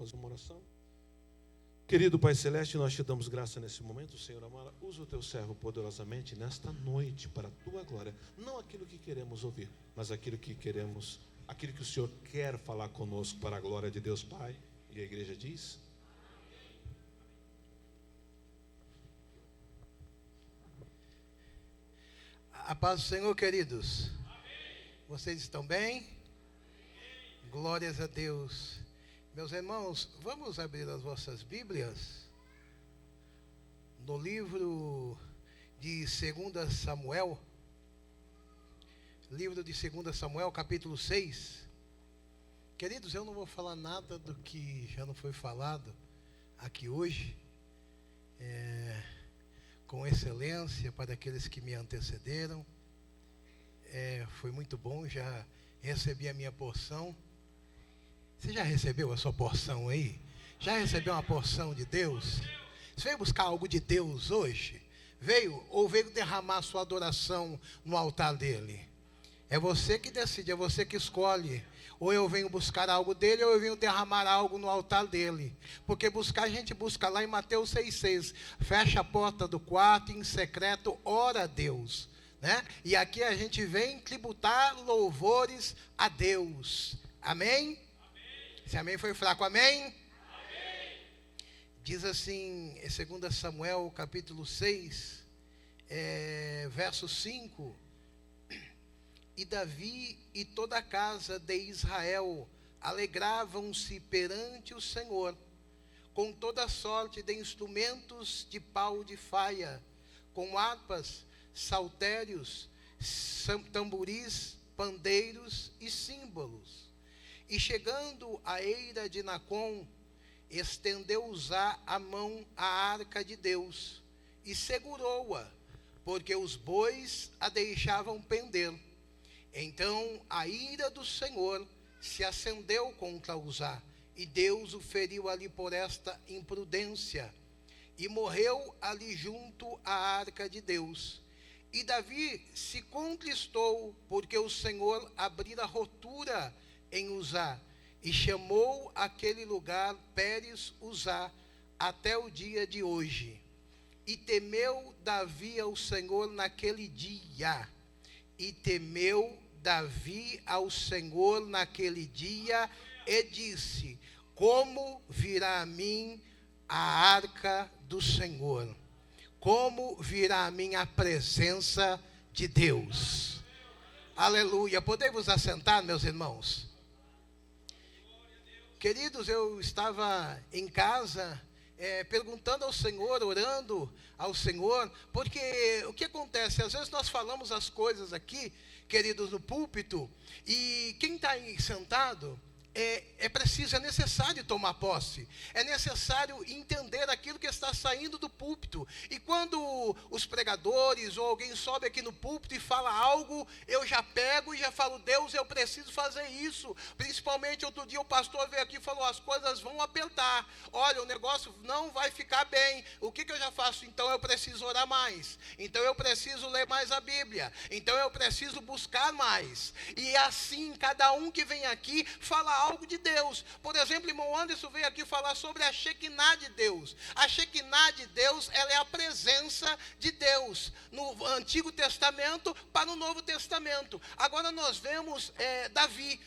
mais uma oração. Querido Pai Celeste, nós te damos graça nesse momento, Senhor amado. Usa o teu servo poderosamente nesta noite para a tua glória. Não aquilo que queremos ouvir, mas aquilo que o Senhor quer falar conosco para a glória de Deus Pai. E a igreja diz: a paz do Senhor, queridos. Amém. Vocês estão bem? Amém. Glórias a Deus. Meus irmãos, vamos abrir as vossas Bíblias no livro de 2 Samuel, capítulo 6. Queridos, eu não vou falar nada do que já não foi falado aqui hoje, com excelência para aqueles que me antecederam. Foi muito bom, já recebi a minha porção. Você já recebeu a sua porção aí? Já recebeu uma porção de Deus? Você veio buscar algo de Deus hoje? Veio derramar sua adoração no altar dele? É você que decide, é você que escolhe. Ou eu venho buscar algo dele, ou eu venho derramar algo no altar dele. Porque buscar, a gente busca lá em Mateus 6,6. Fecha a porta do quarto, em secreto, ora a Deus, né? E aqui a gente vem tributar louvores a Deus. Amém? Esse amém foi fraco, amém? Amém. Diz assim, em 2 Samuel, capítulo 6, verso 5. E Davi e toda a casa de Israel alegravam-se perante o Senhor, com toda sorte de instrumentos de pau de faia, com harpas, saltérios, tamboris, pandeiros e símbolos. E chegando à eira de Nacon, estendeu Uzá a mão à arca de Deus, e segurou-a, porque os bois a deixavam pender. Então a ira do Senhor se acendeu contra Uzá, e Deus o feriu ali por esta imprudência, e morreu ali junto à arca de Deus. E Davi se contristou, porque o Senhor abrira rotura em Uzá, e chamou aquele lugar Pérez Uzá até o dia de hoje. E temeu Davi ao Senhor naquele dia, e disse: como virá a mim a arca do Senhor? Como virá a mim a presença de Deus? Aleluia. Podemos assentar, meus irmãos? Queridos, eu estava em casa perguntando ao Senhor, orando ao Senhor, porque o que acontece? Às vezes nós falamos as coisas aqui, queridos, no púlpito, e quem está aí sentado, é necessário tomar posse, é necessário entender aquilo que está saindo do púlpito. E quando os pregadores ou alguém sobe aqui no púlpito e fala algo, eu já pego e já falo: Deus, eu preciso fazer isso. Principalmente outro dia o pastor veio aqui e falou: as coisas vão apertar, olha, o negócio não vai ficar bem. O que eu já faço? Então eu preciso orar mais, então eu preciso ler mais a Bíblia, então eu preciso buscar mais. E assim, cada um que vem aqui fala algo de Deus. Por exemplo, irmão Anderson veio aqui falar sobre a Shekinah de Deus. A Shekinah de Deus, ela é a presença de Deus no Antigo Testamento para o Novo Testamento. Agora nós vemos Davi,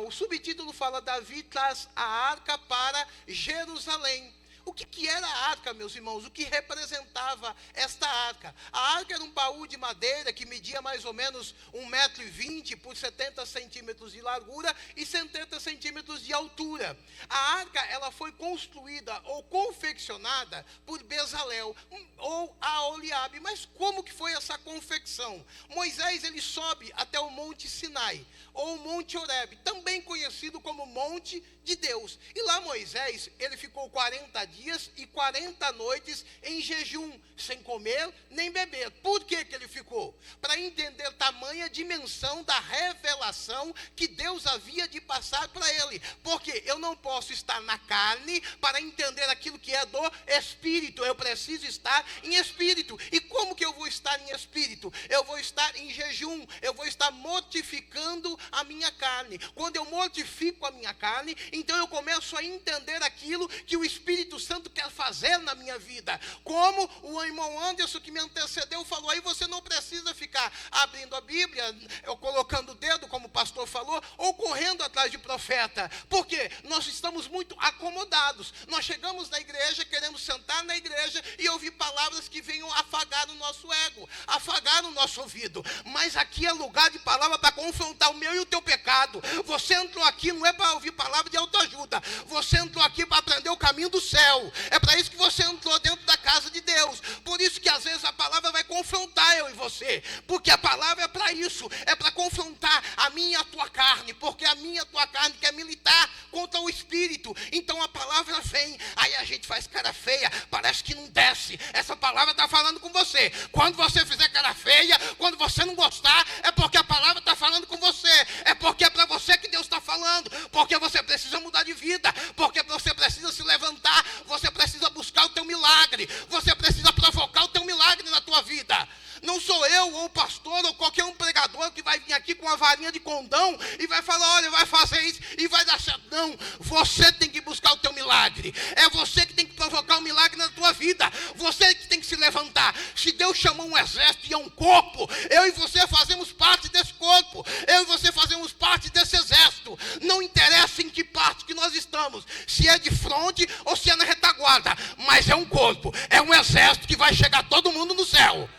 o subtítulo fala: Davi traz a arca para Jerusalém. O que era a arca, meus irmãos? O que representava esta arca? A arca era um baú de madeira que media mais ou menos 1,20 m por 70 centímetros de largura e 70 centímetros de altura. A arca, ela foi construída ou confeccionada por Bezalel ou Aholiabe. Mas como que foi essa confecção? Moisés, ele sobe até o Monte Sinai, ou Monte Horebe, também conhecido como Monte de Deus. E lá Moisés, ele ficou 40 dias e 40 noites em jejum, sem comer nem beber. Por que ele ficou? Para entender tamanha dimensão da revelação que Deus havia de passar para ele. Porque eu não posso estar na carne para entender aquilo que é do Espírito. Eu preciso estar em Espírito. E como que eu vou estar em Espírito? Eu vou estar em jejum. Eu vou estar mortificando a minha carne. Quando eu mortifico a minha carne, então eu começo a entender aquilo que o Espírito Santo quer fazer na minha vida. Como o irmão Anderson que me antecedeu falou, aí você não precisa ficar abrindo a Bíblia, ou colocando o dedo, como o pastor falou, ou correndo atrás de profeta. Porque nós estamos muito acomodados. Nós chegamos na igreja, queremos sentar na igreja e ouvir palavras que venham afagar o nosso ego, afagar o nosso ouvido. Mas aqui é lugar de palavra para confrontar o meu e o teu pecado. Você entrou aqui não é para ouvir palavra de autoajuda. Você entrou aqui para aprender o caminho do céu. É para isso que você entrou dentro da casa de Deus. Por isso que às vezes a palavra vai confrontar eu e você. Porque a palavra é para isso. É para confrontar a minha e a tua carne. Porque a minha e a tua carne quer militar contra o Espírito. Então a palavra vem. Aí a gente faz cara feia. Parece que não desce. Essa palavra está falando com você. Quando você fizer cara feia, quando você não gostar, é porque a palavra está falando com você. É porque é para você que Deus está falando. Porque você precisa mudar de vida. Porque você precisa se levantar. Você precisa buscar o teu milagre. Você precisa provocar o teu milagre na tua vida. Não sou eu, ou o pastor, ou qualquer um pregador que vai vir aqui com uma varinha de condão e vai falar, olha, vai fazer isso e vai dar certo. Não, você tem que buscar o teu milagre. É você que tem que provocar o milagre na tua vida. Você que tem que se levantar. Se Deus chamou um exército e é um corpo, eu e você fazemos parte desse corpo. Eu e você fazemos parte desse exército. Não interessa em que parte que nós estamos. Se é de frente ou se é na retaguarda. Mas é um corpo, é um exército que vai chegar todo mundo no céu.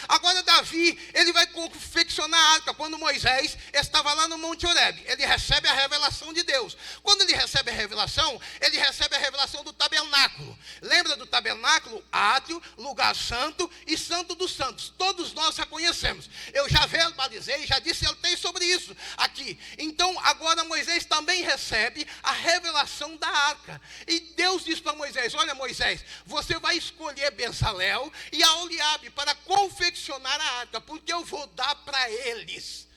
Agora Davi, ele vai confeccionar a arca. Quando Moisés estava lá no Monte Horebe, ele recebe a revelação de Deus. Quando ele recebe a revelação do tabernáculo. Lembra do tabernáculo? Átrio, lugar santo e santo dos santos. Todos nós já conhecemos. Eu já verbalizei, já dissertei sobre isso aqui. Então agora Moisés também recebe a revelação da arca. E Deus diz para Moisés, olha Moisés, você vai escolher Bezalel e Aholiabe para confeccionar a arca, porque eu vou dar para eles.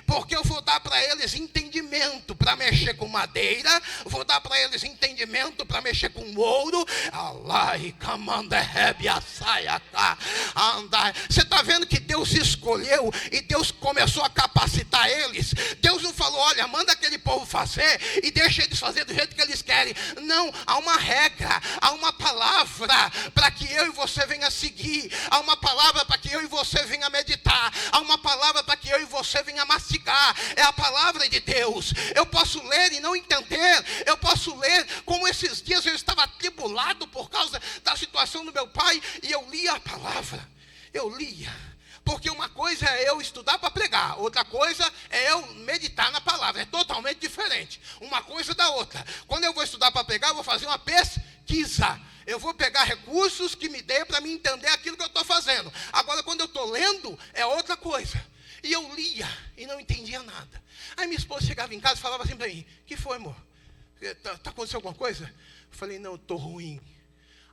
Porque eu vou dar para eles entendimento para mexer com madeira, vou dar para eles entendimento para mexer com ouro. Você está vendo que Deus escolheu e Deus começou a capacitar eles. Deus não falou, olha, manda aquele povo fazer e deixa eles fazer do jeito que eles querem. Não, há uma regra, há uma palavra para que eu e você venha seguir. Há uma palavra para que eu e você venha meditar. Há uma palavra para que eu e você venha mastigar. É a palavra de Deus. Eu posso ler e não entender. Eu posso ler, como esses dias eu estava atribulado por causa da situação do meu pai, e eu lia a palavra. Eu lia. Porque uma coisa é eu estudar para pregar, outra coisa é eu meditar na palavra. É totalmente diferente. Uma coisa da outra. Quando eu vou estudar para pregar, eu vou fazer uma pesquisa. Eu vou pegar recursos que me dê para me entender aquilo que eu estou fazendo. Agora, quando eu estou lendo, é outra coisa. E eu lia e não entendia nada. Aí minha esposa chegava em casa e falava assim para mim, que foi, amor? Está acontecendo alguma coisa? Eu falei, não, estou ruim.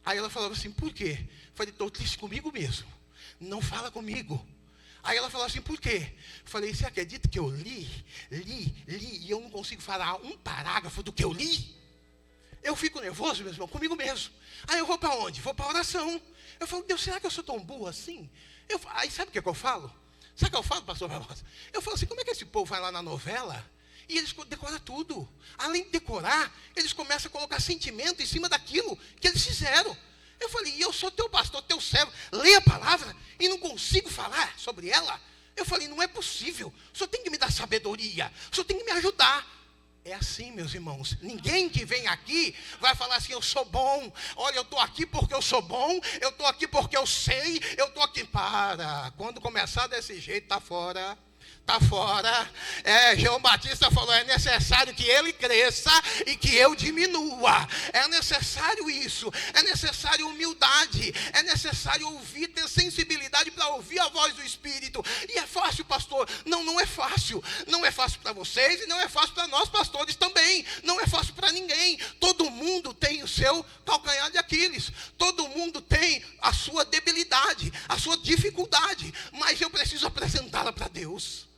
Aí ela falava assim, por quê? Eu falei, estou triste comigo mesmo. Não fala comigo. Aí ela falou assim, por quê? Eu falei, você acredita que eu li, e eu não consigo falar um parágrafo do que eu li? Eu fico nervoso, meu irmão, comigo mesmo. Aí eu vou para onde? Vou para a oração. Eu falo, Deus, será que eu sou tão burro assim? Aí sabe o que eu falo? Sabe o que eu falo, pastor Barbosa? Eu falo assim, como é que esse povo vai lá na novela e eles decoram tudo? Além de decorar, eles começam a colocar sentimento em cima daquilo que eles fizeram. Eu falei, eu sou teu pastor, teu servo, leia a palavra e não consigo falar sobre ela. Eu falei, não é possível, o senhor tem que me dar sabedoria, o senhor tem que me ajudar. É assim, meus irmãos, ninguém que vem aqui vai falar assim, eu sou bom, olha, eu estou aqui porque eu sou bom, eu estou aqui porque eu sei, eu estou aqui. Para, quando começar desse jeito, está fora. Está fora. João Batista falou, é necessário que ele cresça e que eu diminua. É necessário isso. É necessário humildade. É necessário ouvir, ter sensibilidade para ouvir a voz do Espírito. E é fácil, pastor? Não, não é fácil. Não é fácil para vocês e não é fácil para nós, pastores, também. Não é fácil para ninguém. Todo mundo tem o seu calcanhar de Aquiles. Todo mundo tem a sua debilidade, a sua dificuldade. Mas eu preciso apresentá-la para Deus.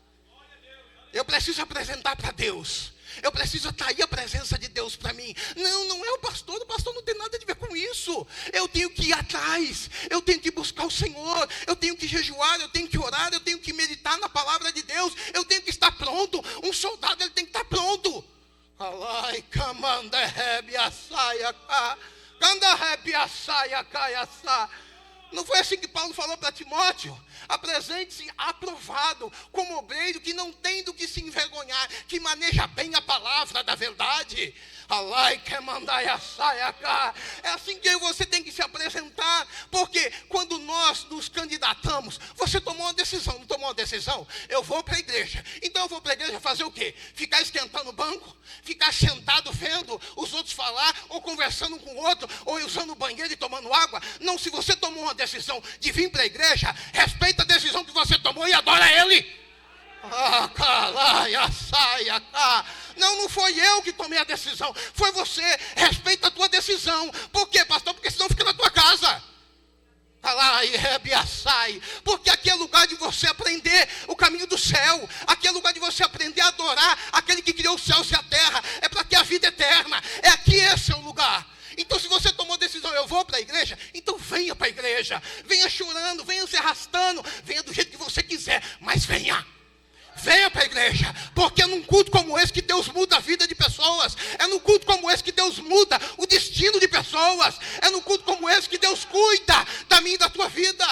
Eu preciso apresentar para Deus. Eu preciso atrair a presença de Deus para mim. Não, não é o pastor não tem nada a ver com isso. Eu tenho que ir atrás, eu tenho que buscar o Senhor, eu tenho que jejuar, eu tenho que orar, eu tenho que meditar na palavra de Deus, eu tenho que estar pronto. Um soldado, ele tem que estar pronto. Alai, camanda, rebe, assaia, cá. Canda, rebe, assaia, caia, assá. Não foi assim que Paulo falou para Timóteo? Apresente-se aprovado, como obreiro que não tem do que se envergonhar, que maneja bem a palavra da verdade. Alai, que mandai a saia cá. É assim que você tem que se apresentar, porque quando nós nos candidatamos, você tomou uma decisão, não tomou uma decisão? Eu vou para a igreja. Então eu vou para a igreja fazer o quê? Ficar esquentando o banco? Ficar sentado vendo os outros falar, ou conversando com o outro, ou usando o banheiro e tomando água? Não, se você tomou uma decisão de vir para a igreja, respeita a decisão que você tomou e adora Ele. Não foi eu que tomei a decisão, foi você. Respeita a tua decisão. Por quê, pastor? Porque senão fica na tua casa. Porque aqui é lugar de você aprender o caminho do céu. Aqui é lugar de você aprender a adorar aquele que criou os céus e a terra. É para ter a vida eterna. É aqui, esse é o lugar. Então, se você tomou decisão, eu vou para a igreja, então venha para a igreja. Venha chorando, venha se arrastando, venha do jeito que você quiser, mas venha. Venha para a igreja, porque é num culto como esse que Deus muda a vida de pessoas. É num culto como esse que Deus muda o destino de pessoas. É num culto como esse que Deus cuida da minha e da tua vida.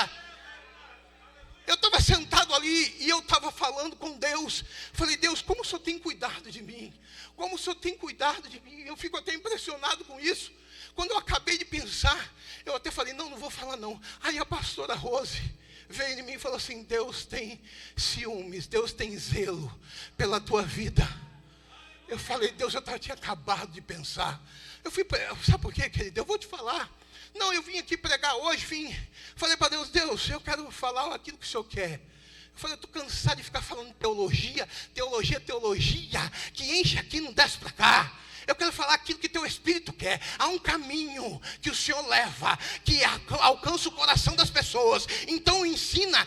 Eu estava sentado ali e eu estava falando com Deus. Falei, Deus, como o Senhor tem cuidado de mim? Como o Senhor tem cuidado de mim? Eu fico até impressionado com isso. Quando eu acabei de pensar, eu até falei, não vou falar não. Aí a pastora Rose veio em mim e falou assim, Deus tem ciúmes, Deus tem zelo pela tua vida. Eu falei, Deus, eu tinha acabado de pensar. Sabe por quê, querido? Eu vou te falar. Não, eu vim aqui pregar hoje, falei para Deus, eu quero falar aquilo que o Senhor quer. Eu falei, eu estou cansado de ficar falando teologia, que enche aqui e não desce para cá. Eu quero falar aquilo que teu Espírito quer. Há um caminho que o Senhor leva, que alcança o coração das pessoas. Então ensina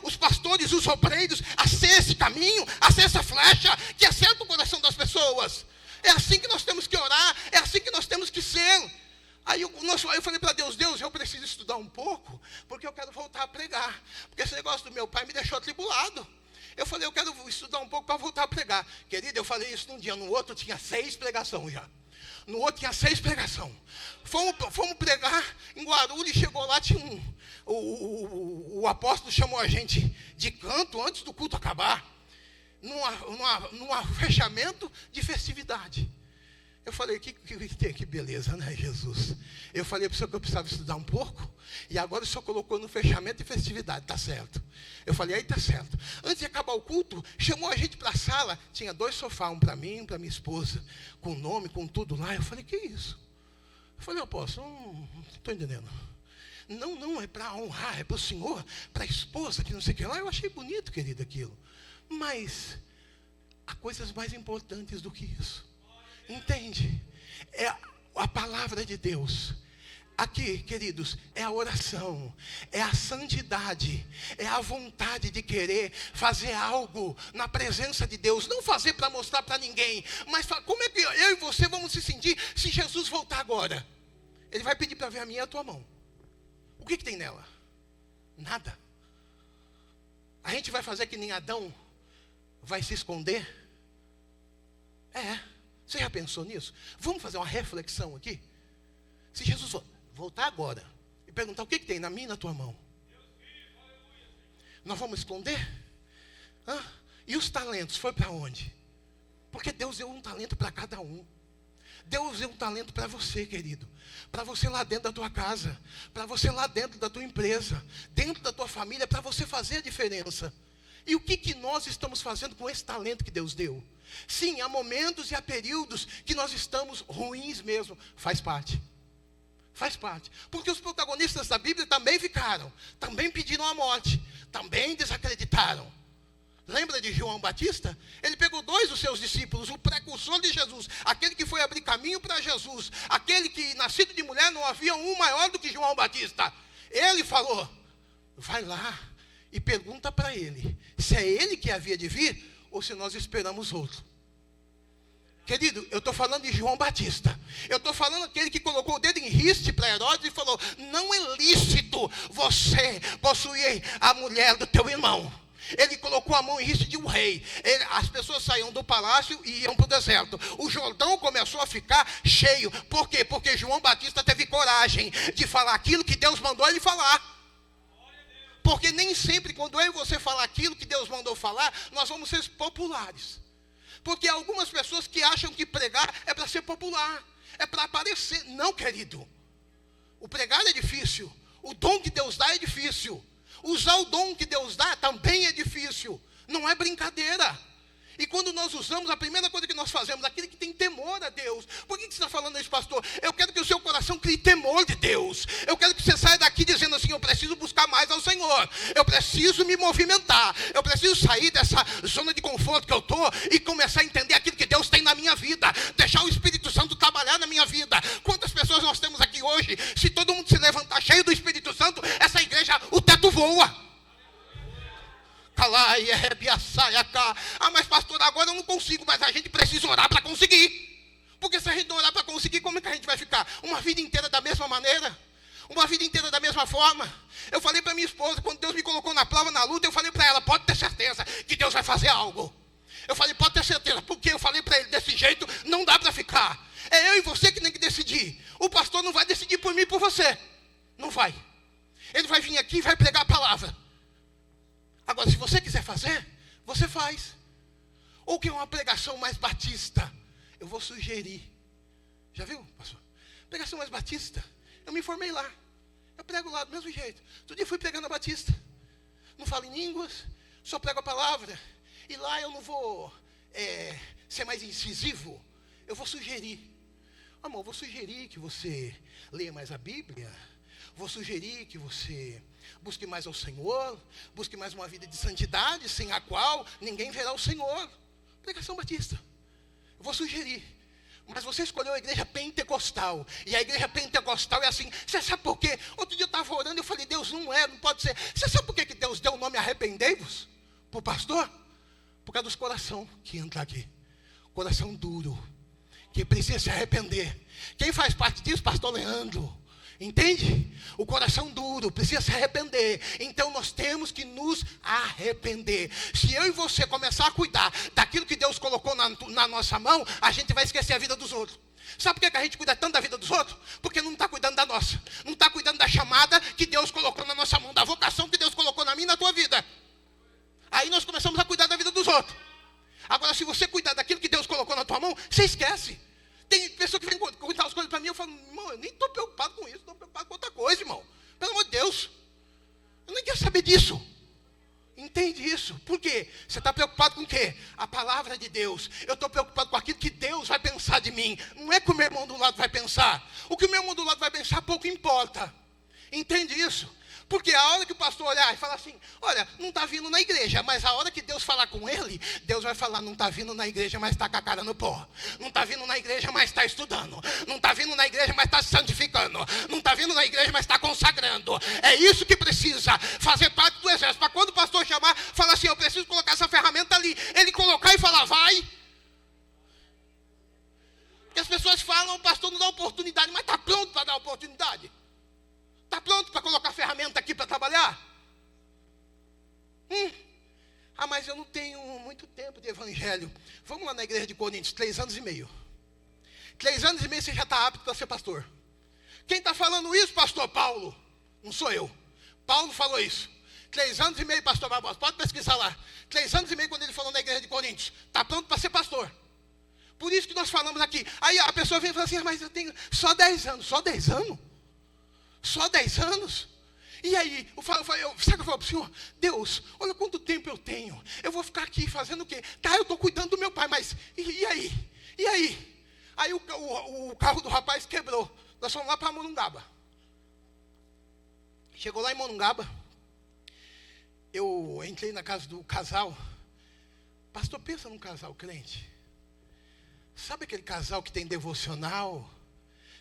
os pastores, os obreiros, a ser esse caminho, a ser essa flecha que acerta o coração das pessoas. É assim que nós temos que orar, é assim que nós temos que ser. Aí eu falei para Deus, eu preciso estudar um pouco, porque eu quero voltar a pregar. Porque esse negócio do meu pai me deixou atribulado. Eu falei, eu quero estudar um pouco para voltar a pregar. Querido, eu falei isso num dia, no outro tinha 6 pregações já. No outro tinha 6 pregações. Fomos pregar em Guarulhos, chegou lá, tinha o apóstolo chamou a gente de canto antes do culto acabar. Num fechamento de festividade. Eu falei, que beleza, né, Jesus? Eu falei para o senhor que eu precisava estudar um pouco, e agora o senhor colocou no fechamento de festividade, tá certo. Eu falei, aí tá certo. Antes de acabar o culto, chamou a gente para a sala, tinha 2 sofás, um para mim, um para minha esposa, com nome, com tudo lá. Eu falei, que isso? Eu falei, apóstolo, não estou entendendo. Não, é para honrar, é para o senhor, para a esposa, que não sei o que lá. Eu achei bonito, querido, aquilo. Mas há coisas mais importantes do que isso. Entende? É a palavra de Deus. Aqui, queridos, é a oração, é a santidade, é a vontade de querer fazer algo na presença de Deus. Não fazer para mostrar para ninguém, mas como é que eu e você vamos se sentir se Jesus voltar agora? Ele vai pedir para ver a minha e a tua mão. O que tem nela? Nada. A gente vai fazer que nem Adão, vai se esconder? Você já pensou nisso? Vamos fazer uma reflexão aqui? Se Jesus voltar agora e perguntar o que tem na minha e na tua mão, nós vamos esconder? E os talentos, foi para onde? Porque Deus deu um talento para cada um. Deus deu um talento para você, querido. Para você lá dentro da tua casa, para você lá dentro da tua empresa, dentro da tua família, para você fazer a diferença. E o que nós estamos fazendo com esse talento que Deus deu? Sim, há momentos e há períodos que nós estamos ruins mesmo. Faz parte. Faz parte. Porque os protagonistas da Bíblia também ficaram. Também pediram a morte. Também desacreditaram. Lembra de João Batista? Ele pegou 2 dos seus discípulos, o precursor de Jesus, aquele que foi abrir caminho para Jesus, aquele que, nascido de mulher, não havia um maior do que João Batista. Ele falou, vai lá e pergunta para ele, se é ele que havia de vir, ou se nós esperamos outro. Querido, eu estou falando de João Batista. Eu estou falando aquele que colocou o dedo em riste para Herodes e falou, não é lícito você possuir a mulher do teu irmão. Ele colocou a mão em riste de um rei. As pessoas saíam do palácio e iam para o deserto. O Jordão começou a ficar cheio. Por quê? Porque João Batista teve coragem de falar aquilo que Deus mandou ele falar. Porque nem sempre quando eu e você falar aquilo que Deus mandou falar, nós vamos ser populares. Porque há algumas pessoas que acham que pregar é para ser popular, é para aparecer. Não, querido. O pregar é difícil. O dom que Deus dá é difícil. Usar o dom que Deus dá também é difícil. Não é brincadeira. E quando nós usamos, a primeira coisa que nós fazemos, aquele que tem temor a Deus. Por que você está falando isso, pastor? Eu quero que o seu coração crie temor de Deus. Eu quero que você saia daqui dizendo assim, eu preciso buscar mais ao Senhor. Eu preciso me movimentar. Eu preciso sair dessa zona de conforto que eu estou e começar a entender aquilo que Deus tem na minha vida. Deixar o Espírito Santo trabalhar na minha vida. Quantas pessoas nós temos aqui hoje? Se todo mundo se levantar cheio do Espírito Santo, essa igreja, o teto voa. Ah, mas pastor, agora eu não consigo, mas a gente precisa orar para conseguir. Porque se a gente não orar para conseguir, como é que a gente vai ficar? Uma vida inteira da mesma maneira? Uma vida inteira da mesma forma? Eu falei para minha esposa, quando Deus me colocou na prova, na luta, eu falei para ela, pode ter certeza que Deus vai fazer algo. Eu falei, pode ter certeza, porque eu falei para ele, desse jeito não dá para ficar. É eu e você que tem que decidir. O pastor não vai decidir por mim e por você. Não vai. Ele vai vir aqui e vai pregar a palavra. Agora, se você quiser fazer, você faz. Ou que é uma pregação mais batista, eu vou sugerir. Já viu, pastor? Pregação mais batista. Eu me formei lá. Eu prego lá do mesmo jeito. Todo dia fui pregando a batista. Não falo em línguas, só prego a palavra. E lá eu não vou ser mais incisivo. Eu vou sugerir. Amor, vou sugerir que você leia mais a Bíblia. Vou sugerir que você busque mais ao Senhor, busque mais uma vida de santidade, sem a qual ninguém verá o Senhor. Pregação batista. Eu vou sugerir. Mas você escolheu a igreja pentecostal. E a igreja pentecostal é assim. Você sabe por quê? Outro dia eu estava orando e eu falei, Deus, não pode ser. Você sabe por que Deus deu o nome arrependei-vos? Para o pastor? Por causa dos coração que entra aqui. Coração duro. Que precisa se arrepender. Quem faz parte disso? Pastor Leandro. Entende? O coração duro precisa se arrepender. Então nós temos que nos arrepender. Se eu e você começar a cuidar daquilo que Deus colocou na nossa mão, a gente vai esquecer a vida dos outros. Sabe por que a gente cuida tanto da vida dos outros? Porque não está cuidando da nossa. Não está cuidando da chamada que Deus colocou na nossa mão, da vocação que Deus colocou na minha e na tua vida. Aí nós começamos a cuidar da vida dos outros. Agora, se você cuidar daquilo que Deus colocou na tua mão, você esquece. Tem pessoa que vem contar as coisas para mim, eu falo, irmão, eu nem estou preocupado com isso, estou preocupado com outra coisa, irmão. Pelo amor de Deus. Eu nem quero saber disso. Entende isso? Por quê? Você está preocupado com o quê? A palavra de Deus. Eu estou preocupado com aquilo que Deus vai pensar de mim. Não é que o meu irmão do lado vai pensar. O que o meu irmão do lado vai pensar pouco importa. Entende isso? Porque a hora que o pastor olhar e falar assim, olha, não está vindo na igreja, mas a hora que Deus falar com ele, Deus vai falar, não está vindo na igreja, mas está com a cara no pó. Não está vindo na igreja, mas está estudando. Não está vindo na igreja, mas está se santificando. Não está vindo na igreja, mas está consagrando. É isso que precisa fazer parte do exército. Para quando o pastor chamar, falar assim, eu preciso colocar essa ferramenta ali. Ele colocar e falar, vai. Porque as pessoas falam, o pastor não dá oportunidade, mas está pronto para dar oportunidade. Está pronto para colocar ferramenta aqui para trabalhar? Ah, mas eu não tenho muito tempo de evangelho. Vamos lá na igreja de Coríntios, 3 anos e meio. 3 anos e meio você já está apto para ser pastor. Quem está falando isso, pastor Paulo? Não sou eu. Paulo falou isso. 3 anos e meio, pastor Barbosa. Pode pesquisar lá. 3 anos e meio quando ele falou na igreja de Coríntios. Está pronto para ser pastor. Por isso que nós falamos aqui. Aí a pessoa vem e fala assim, mas eu tenho só 10 anos. Só 10 anos? Só 10 anos? E aí, sabe o que eu falo para o Senhor? Deus, olha quanto tempo eu tenho. Eu vou ficar aqui fazendo o quê? Tá, eu estou cuidando do meu pai, mas e aí? E aí? Aí o carro do rapaz quebrou. Nós fomos lá para Morungaba. Chegou lá em Morungaba. Eu entrei na casa do casal. Pastor, pensa num casal crente. Sabe aquele casal que tem devocional?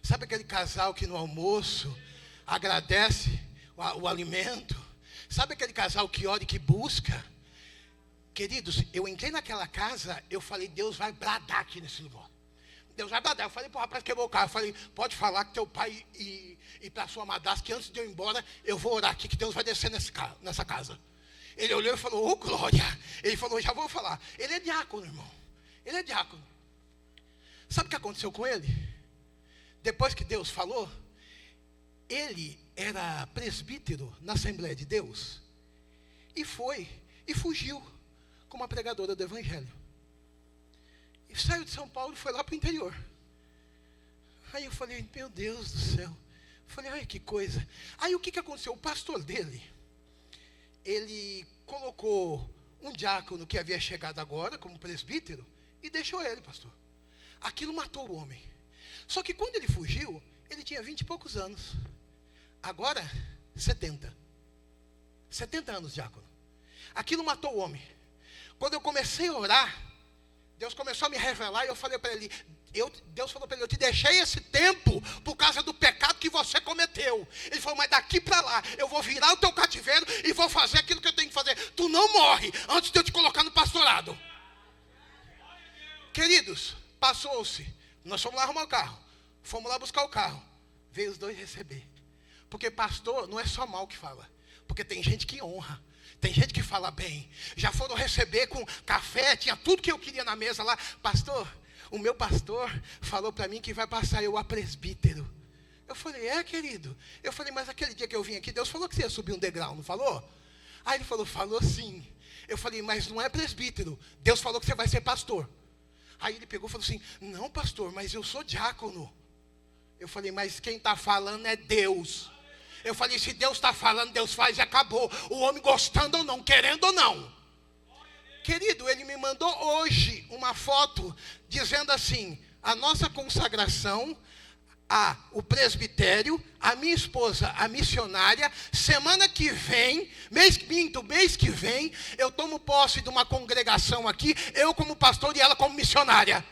Sabe aquele casal que no almoço agradece o alimento? Sabe aquele casal que ora e que busca? Queridos, eu entrei naquela casa, eu falei, Deus vai bradar aqui nesse lugar. Deus vai bradar. Eu falei para o rapaz que quebrou o carro, eu falei, pode falar que teu pai e para a sua madrasta, que antes de eu ir embora, eu vou orar aqui, que Deus vai descer nessa casa. Ele olhou e falou, ô glória. Ele falou, já vou falar. Ele é diácono, irmão. Ele é diácono. Sabe o que aconteceu com ele? Depois que Deus falou, ele era presbítero na Assembleia de Deus. E fugiu como uma pregadora do Evangelho. E saiu de São Paulo e foi lá para o interior. Aí eu falei, meu Deus do céu. Eu falei, ai que coisa. Aí o que aconteceu? O pastor dele, ele colocou um diácono que havia chegado agora, como presbítero, e deixou ele, pastor. Aquilo matou o homem. Só que quando ele fugiu, ele tinha 20 e poucos anos. Agora, 70. 70 anos, diácono. Aquilo matou o homem. Quando eu comecei a orar, Deus começou a me revelar e eu falei para ele, Deus falou para ele, eu te deixei esse tempo por causa do pecado que você cometeu. Ele falou, mas daqui para lá, eu vou virar o teu cativeiro e vou fazer aquilo que eu tenho que fazer. Tu não morre antes de eu te colocar no pastorado. Queridos, passou-se. Nós fomos lá arrumar o carro. Fomos lá buscar o carro. Veio os dois receber. Porque pastor não é só mal que fala. Porque tem gente que honra. Tem gente que fala bem. Já foram receber com café, tinha tudo que eu queria na mesa lá. Pastor, o meu pastor falou para mim que vai passar eu a presbítero. Eu falei, querido? Eu falei, mas aquele dia que eu vim aqui, Deus falou que você ia subir um degrau, não falou? Aí ele falou sim. Eu falei, mas não é presbítero. Deus falou que você vai ser pastor. Aí ele pegou e falou assim, não pastor, mas eu sou diácono. Eu falei, mas quem está falando é Deus. Eu falei, se Deus está falando, Deus faz e acabou. O homem gostando ou não, querendo ou não. Querido, ele me mandou hoje uma foto dizendo assim, a nossa consagração, o presbitério, a minha esposa, a missionária, semana que vem, mês que vem, eu tomo posse de uma congregação aqui, eu como pastor e ela como missionária.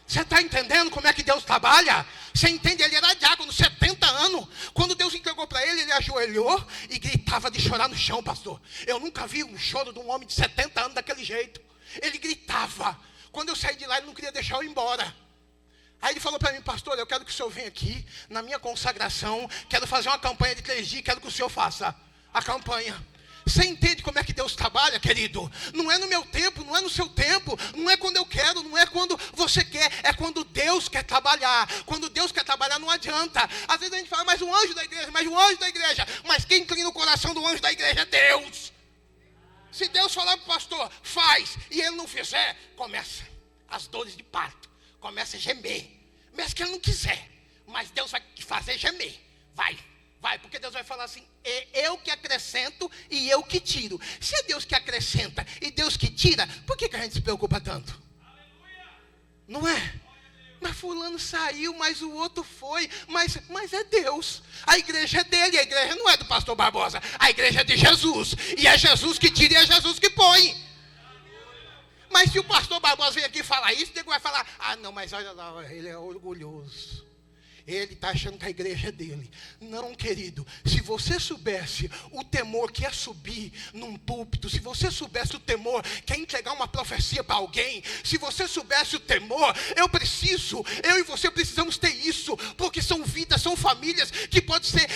Você está entendendo como é que Deus trabalha? Você entende? Ele era diácono, 70 anos. Quando Deus entregou para ele, ele ajoelhou e gritava de chorar no chão, pastor. Eu nunca vi um choro de um homem de 70 anos daquele jeito. Ele gritava. Quando eu saí de lá, ele não queria deixar eu ir embora. Aí ele falou para mim, pastor, eu quero que o senhor venha aqui, na minha consagração, quero fazer uma campanha de 3 dias, quero que o senhor faça a campanha. Você entende como é que Deus trabalha, querido? Não é no meu tempo, não é no seu tempo, não é quando eu quero, não é quando você quer, é quando Deus quer trabalhar. Quando Deus quer trabalhar não adianta. Às vezes a gente fala, mas o anjo da igreja, mas quem inclina o coração do anjo da igreja é Deus. Se Deus falar para o pastor, faz, e ele não fizer, começa as dores de parto, começa a gemer, mesmo que ele não quiser, mas Deus vai fazer gemer, vai, porque Deus vai falar assim, é eu que acrescento e eu que tiro. Se é Deus que acrescenta e Deus que tira, por que a gente se preocupa tanto? Não é? Mas fulano saiu, mas o outro foi, mas é Deus. A igreja é dele, a igreja não é do pastor Barbosa, a igreja é de Jesus. E é Jesus que tira e é Jesus que põe. Mas se o pastor Barbosa vem aqui falar isso, ele vai falar, não, mas olha lá, ele é orgulhoso. Ele está achando que a igreja é dele. Não, querido, se você soubesse o temor que é subir num púlpito, se você soubesse o temor que é entregar uma profecia para alguém, se você soubesse o temor, eu e você precisamos ter isso, porque são vidas, são famílias que pode ser,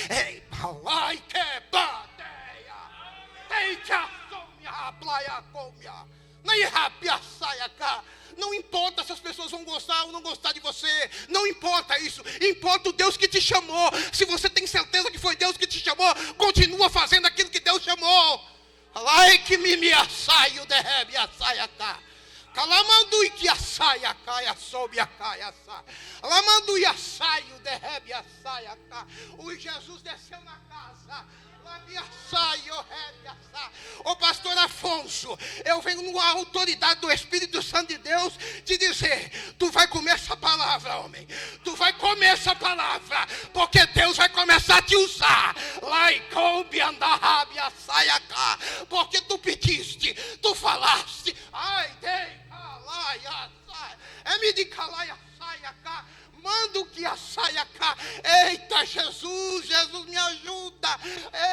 não importa se as pessoas vão gostar ou não gostar de você. Não importa isso. Importa o Deus que te chamou. Se você tem certeza que foi Deus que te chamou, continua fazendo aquilo que Deus chamou. Like me assaio de rebe assaia cá. Calamandu que assaia caia sob a caia sa. Calamandu e assaio de rebe assaia cá. O Jesus desceu na casa. Ô pastor Afonso, eu venho com a autoridade do Espírito Santo de Deus te dizer: tu vai comer essa palavra, homem. Tu vai comer essa palavra, porque Deus vai começar a te usar. Porque tu pediste, tu falaste. Manda o que a saia cá. Eita, Jesus me ajuda.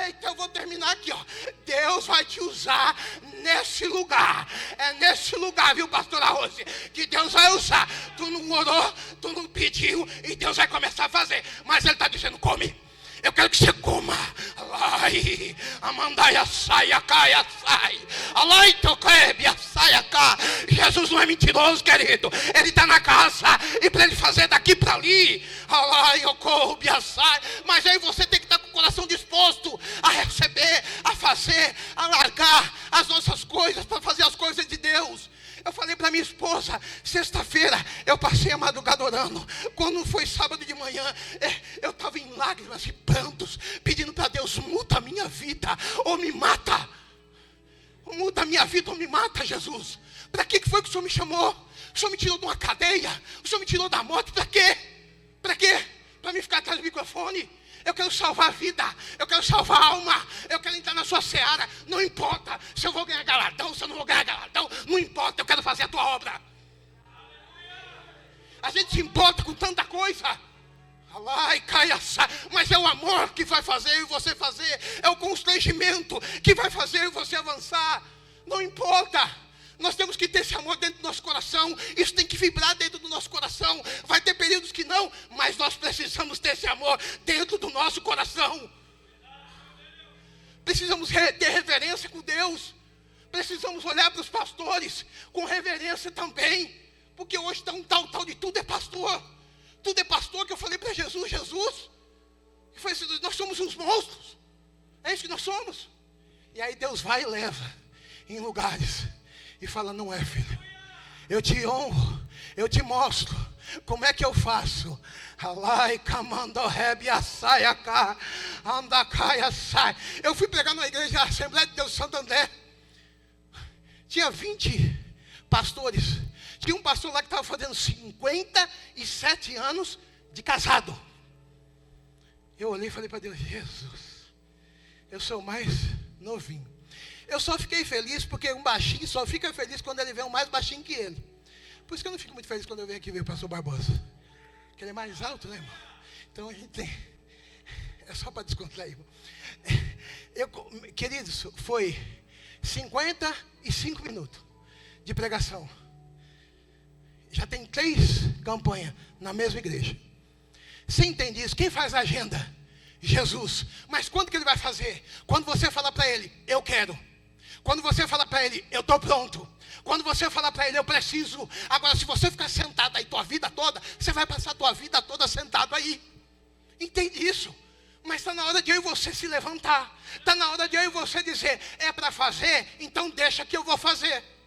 Eita, eu vou terminar aqui, ó. Deus vai te usar nesse lugar. É nesse lugar, viu, pastora Rose, que Deus vai usar. Tu não orou, tu não pediu, e Deus vai começar a fazer. Mas Ele está dizendo: come. Eu quero que você coma. Alai, amandaia saia, caia, sai. Alai, toquebia, saia, cá. Jesus não é mentiroso, querido. Ele está na casa. E para Ele fazer daqui para ali. Alai, ocobia, sai. Mas aí você tem que estar com o coração disposto a receber, a fazer, a largar as nossas coisas para fazer as coisas de Deus. Eu falei para minha esposa, sexta-feira eu passei a madrugada orando. Quando foi sábado de manhã, eu estava em lágrimas e prantos, pedindo para Deus: muda a minha vida ou me mata. Muda a minha vida ou me mata, Jesus. Para que foi que o Senhor me chamou? O Senhor me tirou de uma cadeia? O Senhor me tirou da morte? Para quê? Para quê? Para me ficar atrás do microfone? Eu quero salvar a vida, eu quero salvar a alma, eu quero entrar na sua seara. Não importa se eu vou ganhar galardão, se eu não vou ganhar galardão, não importa, eu quero fazer a tua obra. A gente se importa com tanta coisa. Mas é o amor que vai fazer e você fazer, é o constrangimento que vai fazer você avançar. Não importa. Nós temos que ter esse amor dentro do nosso coração. Isso tem que vibrar dentro do nosso coração. Vai ter períodos que não, mas nós precisamos ter esse amor dentro do nosso coração. Precisamos ter reverência com Deus. Precisamos olhar para os pastores com reverência também. Porque hoje está um tal de tudo é pastor. Tudo é pastor, que eu falei para Jesus, que foi assim: nós somos uns monstros. É isso que nós somos. E aí Deus vai e leva em lugares e fala: não é, filho, eu te honro, eu te mostro como é que eu faço. Eu fui pregar na igreja Assembleia de Deus Santo André. Tinha 20 pastores. Tinha um pastor lá que estava fazendo 57 anos de casado. Eu olhei e falei para Deus: Jesus, eu sou o mais novinho. Eu só fiquei feliz porque um baixinho só fica feliz quando ele vê um mais baixinho que ele. Por isso que eu não fico muito feliz quando eu venho aqui ver o pastor Barbosa. Porque ele é mais alto, né, irmão? Então a gente tem... É só para descontrair, irmão. Queridos, foi 55 minutos de pregação. Já tem 3 campanhas na mesma igreja. Você entende isso? Quem faz a agenda? Jesus. Mas quando que ele vai fazer? Quando você falar para ele: eu quero. Quando você falar para ele: eu estou pronto. Quando você falar para ele: eu preciso. Agora, se você ficar sentado aí tua vida toda, você vai passar a tua vida toda sentado aí. Entende isso? Mas está na hora de eu e você se levantar. Está na hora de eu e você dizer: é para fazer, então deixa que eu vou fazer.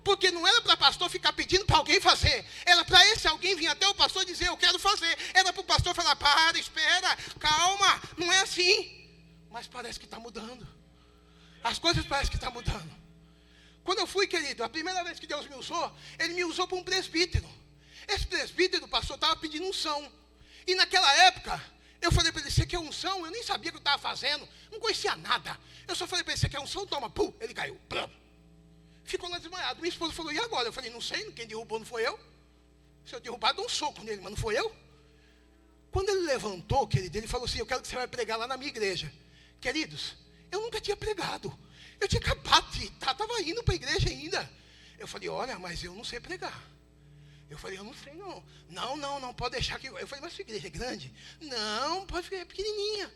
Porque não era para pastor ficar pedindo para alguém fazer. Era para esse alguém vir até o pastor dizer: eu quero fazer. Era para o pastor falar: para, espera, calma. Não é assim. Mas parece que está mudando. As coisas parecem que estão mudando. Quando eu fui, querido, a primeira vez que Deus me usou, Ele me usou para um presbítero. Esse presbítero, pastor, estava pedindo unção. E naquela época, eu falei para ele: você quer unção? Eu nem sabia o que eu estava fazendo. Não conhecia nada. Eu só falei para ele: você quer unção? Toma. Pum, ele caiu. Plum. Ficou lá desmaiado. Minha esposa falou: e agora? Eu falei: não sei, quem derrubou não foi eu. Se eu derrubar, dou um soco nele, mas não foi eu. Quando ele levantou, querido, ele falou assim: eu quero que você vai pregar lá na minha igreja. Queridos, eu nunca tinha pregado. Eu tinha acabado de estar, estava indo para a igreja ainda. Eu falei: olha, mas eu não sei pregar. Eu falei: eu não sei não. Não, pode deixar que... Eu falei: mas sua igreja é grande? Não, pode ficar, é pequenininha.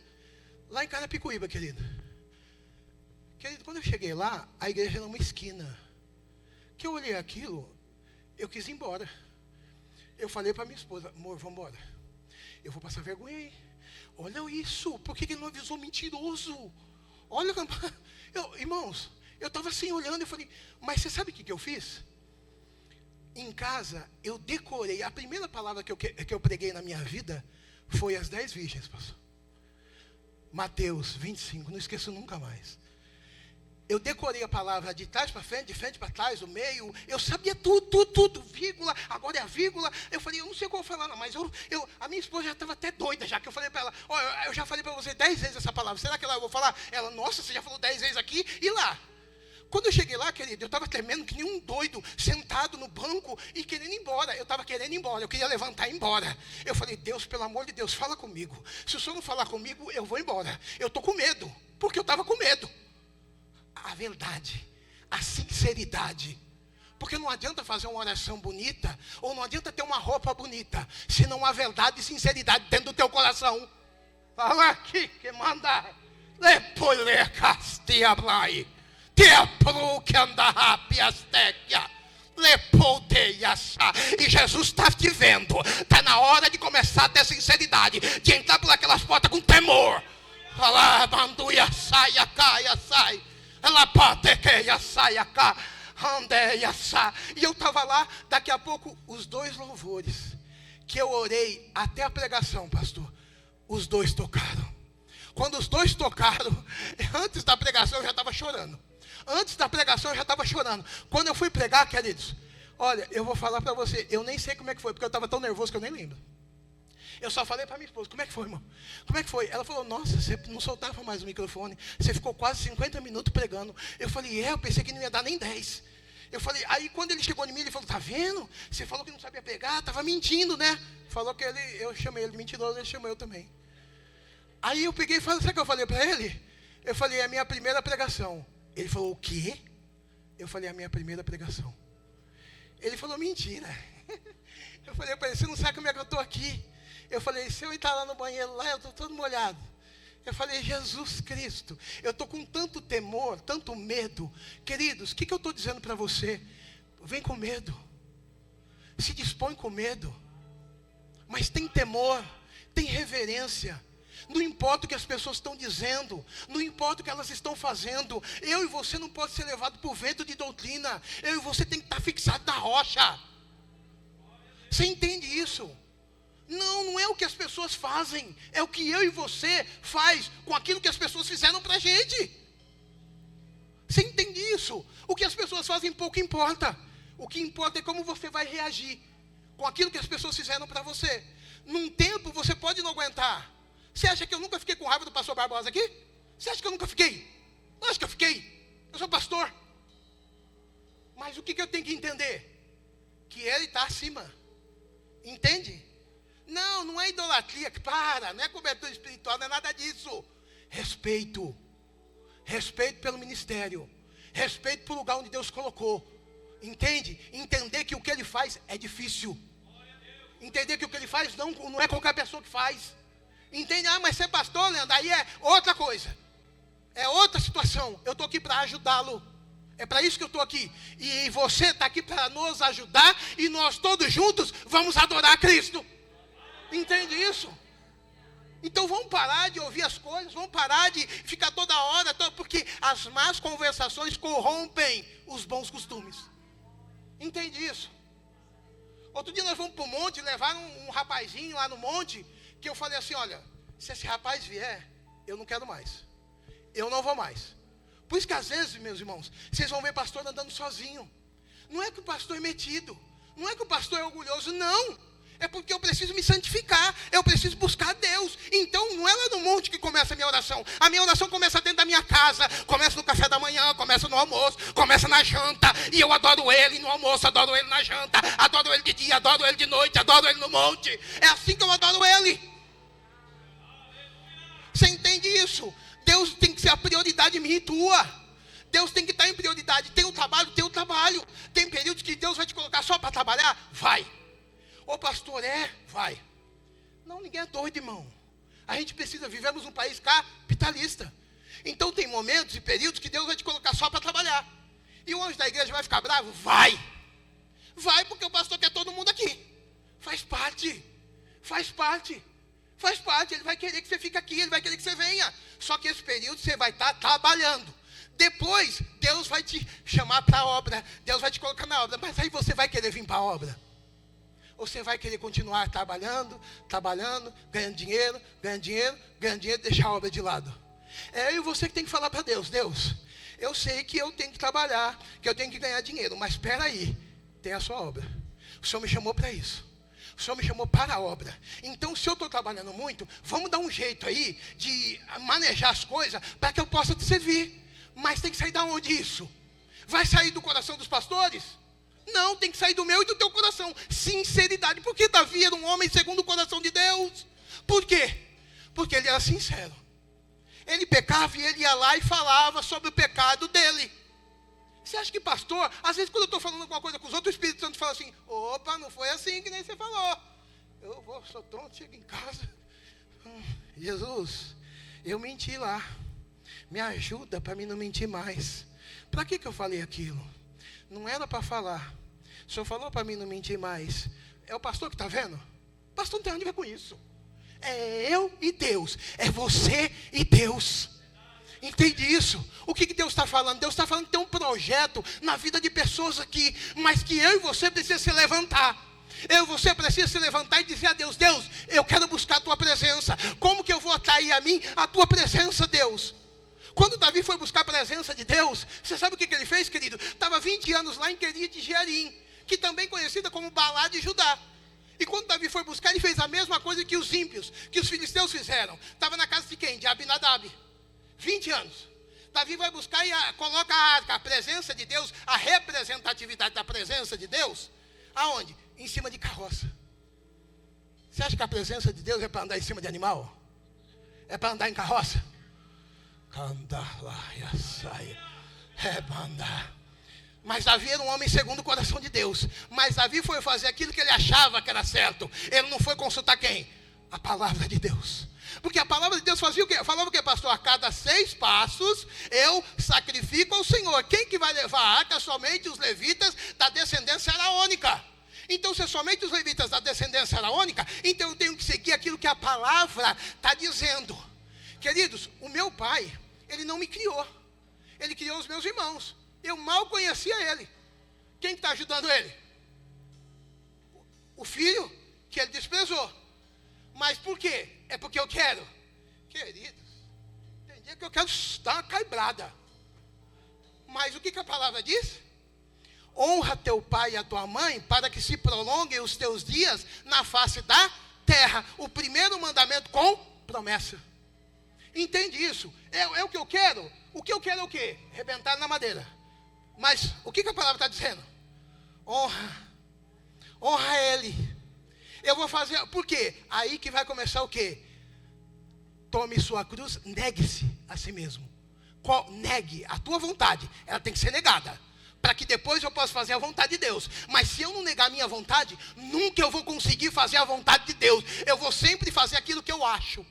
Lá em Carapicuíba, querido. Querido, quando eu cheguei lá, a igreja era uma esquina. Que eu olhei aquilo, eu quis ir embora. Eu falei para minha esposa: amor, vamos embora. Eu vou passar vergonha aí. Olha isso, por que ele não avisou? Mentiroso. Olha, irmãos, eu estava assim olhando e falei: mas você sabe o que eu fiz? Em casa, eu decorei. A primeira palavra que eu preguei na minha vida foi as 10 virgens, pastor. Mateus 25, não esqueço nunca mais. Eu decorei a palavra de trás para frente, de frente para trás, o meio. Eu sabia tudo, vírgula, agora é a vírgula. Eu falei, eu não sei o que eu vou falar, não, mas a minha esposa já estava até doida, já que eu falei para ela, olha, eu já falei para você 10 vezes essa palavra, será que lá eu vou falar? Ela, nossa, você já falou 10 vezes aqui e lá. Quando eu cheguei lá, querido, eu estava tremendo que nem um doido, sentado no banco e querendo ir embora. Eu estava querendo ir embora, eu queria levantar e ir embora. Eu falei, Deus, pelo amor de Deus, fala comigo. Se o Senhor não falar comigo, eu vou embora. Eu estou com medo, porque eu estava com medo. A verdade, a sinceridade. Porque não adianta fazer uma oração bonita, ou não adianta ter uma roupa bonita, se não há verdade e sinceridade dentro do teu coração. Fala aqui, que manda. Depois le castia blai. E Jesus está te vendo. Está na hora de começar a ter sinceridade, de entrar por aquelas portas com temor. Fala, manduia, saia, caia, sai. Ela pode que saia cá. E eu estava lá, daqui a pouco, os 2 louvores que eu orei até a pregação, pastor, os 2 tocaram. Quando os 2 tocaram, antes da pregação eu já estava chorando. Quando eu fui pregar, queridos, olha, eu vou falar para você, eu nem sei como é que foi, porque eu estava tão nervoso que eu nem lembro. Eu só falei para minha esposa, como é que foi, irmão? Como é que foi? Ela falou, nossa, você não soltava mais o microfone, você ficou quase 50 minutos pregando. Eu falei, eu pensei que não ia dar nem 10. Eu falei, aí quando ele chegou em mim, ele falou, tá vendo? Você falou que não sabia pregar, estava mentindo, né? Falou que eu chamei ele de mentiroso, ele chamou eu também. Aí eu peguei e falei, sabe o que eu falei para ele? Eu falei, é a minha primeira pregação. Ele falou, o quê? Eu falei, é a minha primeira pregação. Ele falou, mentira. Eu falei para ele, você não sabe como é que eu estou aqui. Eu falei, se eu entrar lá no banheiro, lá eu estou todo molhado. Eu falei, Jesus Cristo, eu estou com tanto temor, tanto medo. Queridos, o que eu estou dizendo para você? Vem com medo. Se dispõe com medo. Mas tem temor, tem reverência. Não importa o que as pessoas estão dizendo, não importa o que elas estão fazendo. Eu e você não pode ser levado por vento de doutrina. Eu e você tem que estar fixado na rocha. Você entende isso? Não é o que as pessoas fazem, é o que eu e você faz com aquilo que as pessoas fizeram para a gente. Você entende isso? O que as pessoas fazem pouco importa. O que importa é como você vai reagir com aquilo que as pessoas fizeram para você. Num tempo você pode não aguentar. Você acha que eu nunca fiquei com raiva do pastor Barbosa aqui? Você acha que eu nunca fiquei? Eu acho que eu fiquei. Eu sou pastor. Mas o que eu tenho que entender? Que ele está acima. Entende? Não é idolatria, não é cobertura espiritual, não é nada disso. Respeito. Respeito pelo ministério. Respeito pelo lugar onde Deus colocou. Entende? Entender que o que ele faz é difícil. Entender que o que ele faz não é qualquer pessoa que faz. Entende? Mas ser pastor, Leandro, aí é outra coisa. É outra situação. Eu estou aqui para ajudá-lo. É para isso que eu estou aqui. E você está aqui para nos ajudar. E nós todos juntos vamos adorar a Cristo. Entende isso? Então vamos parar de ouvir as coisas. Vamos parar de ficar toda hora. Porque as más conversações corrompem os bons costumes. Entende isso? Outro dia nós fomos para o monte. Levaram um rapazinho lá no monte. Que eu falei assim, olha, se esse rapaz vier, eu não quero mais. Eu não vou mais. Por isso que às vezes, meus irmãos, vocês vão ver pastor andando sozinho. Não é que o pastor é metido. Não é que o pastor é orgulhoso, não. É porque eu preciso me santificar. Eu preciso buscar Deus. Então não é lá no monte que começa a minha oração. A minha oração começa dentro da minha casa. Começa no café da manhã, começa no almoço, começa na janta. E eu adoro ele no almoço, adoro ele na janta. Adoro ele de dia, adoro ele de noite, adoro ele no monte. É assim que eu adoro ele. Você entende isso? Deus tem que ser a prioridade minha e tua. Deus tem que estar em prioridade. Tem o trabalho. Tem períodos que Deus vai te colocar só para trabalhar? Vai. Ô pastor, vai. Não, ninguém é doido, irmão. A gente precisa, vivemos num país capitalista. Então tem momentos e períodos que Deus vai te colocar só para trabalhar. E o anjo da igreja vai ficar bravo? Vai. Vai porque o pastor quer todo mundo aqui. Faz parte. Ele vai querer que você fique aqui, ele vai querer que você venha. Só que esse período você vai estar trabalhando. Depois, Deus vai te chamar para a obra. Deus vai te colocar na obra. Mas aí você vai querer vir para a obra. Ou você vai querer continuar trabalhando, ganhando dinheiro, deixar a obra de lado? É eu e você que tem que falar para Deus: Deus, eu sei que eu tenho que trabalhar, que eu tenho que ganhar dinheiro, mas espera aí, tem a sua obra. O Senhor me chamou para isso. O Senhor me chamou para a obra. Então, se eu estou trabalhando muito, vamos dar um jeito aí de manejar as coisas para que eu possa te servir. Mas tem que sair da onde isso? Vai sair do coração dos pastores? Não, tem que sair do meu e do teu coração. Sinceridade. Porque Davi era um homem segundo o coração de Deus. Por quê? Porque ele era sincero. Ele pecava e ele ia lá e falava sobre o pecado dele. Você acha que pastor, às vezes quando eu estou falando alguma coisa com os outros, o Espírito Santo fala assim: opa, não foi assim que nem você falou. Eu vou, sou tonto, chego em casa. Jesus, eu menti lá. Me ajuda para mim não mentir mais. Para que eu falei aquilo? Não era para falar. O Senhor falou para mim não mentir mais. É o pastor que está vendo? O pastor não tem nada a ver com isso. É eu e Deus. É você e Deus. Entende isso? O que Deus está falando? Deus está falando que tem um projeto na vida de pessoas aqui, mas que eu e você precisamos se levantar. Eu e você precisa se levantar e dizer a Deus: Deus, eu quero buscar a tua presença. Como que eu vou atrair a mim a tua presença, Deus? Quando Davi foi buscar a presença de Deus, você sabe o que ele fez, querido? Estava 20 anos lá em Queria de Jearim, que também conhecida como Balá de Judá. E quando Davi foi buscar, ele fez a mesma coisa que os ímpios, que os filisteus fizeram. Estava na casa de quem? De Abinadab. 20 anos. Davi vai buscar e coloca a arca, a presença de Deus, a representatividade da presença de Deus. Aonde? Em cima de carroça. Você acha que a presença de Deus é para andar em cima de animal? É para andar em carroça? Mas Davi era um homem segundo o coração de Deus. Mas Davi foi fazer aquilo que ele achava que era certo. Ele não foi consultar quem? A palavra de Deus. Porque a palavra de Deus fazia o quê? Falava o quê, pastor? A cada 6 passos eu sacrifico ao Senhor. Quem que vai levar a arca? Somente os levitas da descendência araônica. Então, se é somente os levitas da descendência araônica, então eu tenho que seguir aquilo que a palavra está dizendo. Queridos, o meu pai, ele não me criou. Ele criou os meus irmãos. Eu mal conhecia ele. Quem está ajudando ele? O filho que ele desprezou. Mas por quê? É porque eu quero. Queridos, tem dia que eu quero dar uma caibrada. Mas o que a palavra diz? Honra teu pai e a tua mãe, para que se prolonguem os teus dias na face da terra. O primeiro mandamento com promessa. Entende isso? É o que eu quero. O que eu quero é o quê? Arrebentar na madeira. Mas o que a palavra está dizendo? Honra ele. Eu vou fazer, por quê? Aí que vai começar o quê? Tome sua cruz, negue-se a si mesmo. Negue a tua vontade, ela tem que ser negada. Para que depois eu possa fazer a vontade de Deus. Mas se eu não negar a minha vontade, nunca eu vou conseguir fazer a vontade de Deus. Eu vou sempre fazer aquilo que eu acho.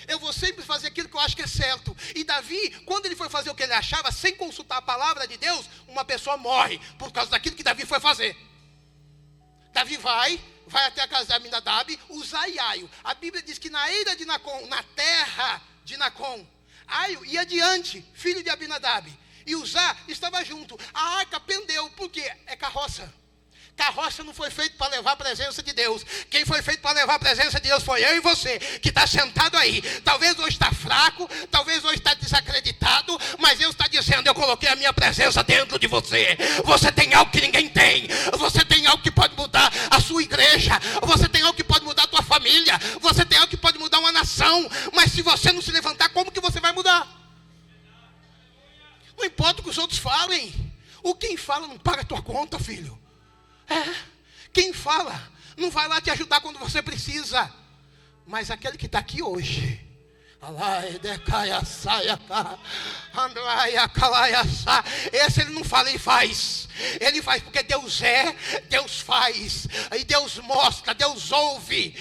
Eu vou sempre fazer aquilo que eu acho que é certo. E Davi, quando ele foi fazer o que ele achava, sem consultar a palavra de Deus, uma pessoa morre por causa daquilo que Davi foi fazer. Davi vai até a casa de Aminadab, Uzá e Aio. A Bíblia diz que na eira de Nacon, na terra de Nacon, Aio ia adiante, filho de Abinadab. E Uzá estava junto. A arca pendeu, porque é carroça. Carroça não foi feito para levar a presença de Deus. Quem foi feito para levar a presença de Deus foi eu e você, que está sentado aí. Talvez hoje está fraco, talvez hoje está desacreditado, mas Deus está dizendo: eu coloquei a minha presença dentro de você. Você tem algo que ninguém tem. Você tem algo que pode mudar a sua igreja. Você tem algo que pode mudar a tua família. Você tem algo que pode mudar uma nação. Mas se você não se levantar, como que você vai mudar? Não importa o que os outros falem. O quem fala não paga a tua conta, filho. Quem fala não vai lá te ajudar quando você precisa. Mas aquele que está aqui hoje, esse ele não fala, ele faz. Ele faz porque Deus é, Deus faz. E Deus mostra, Deus ouve.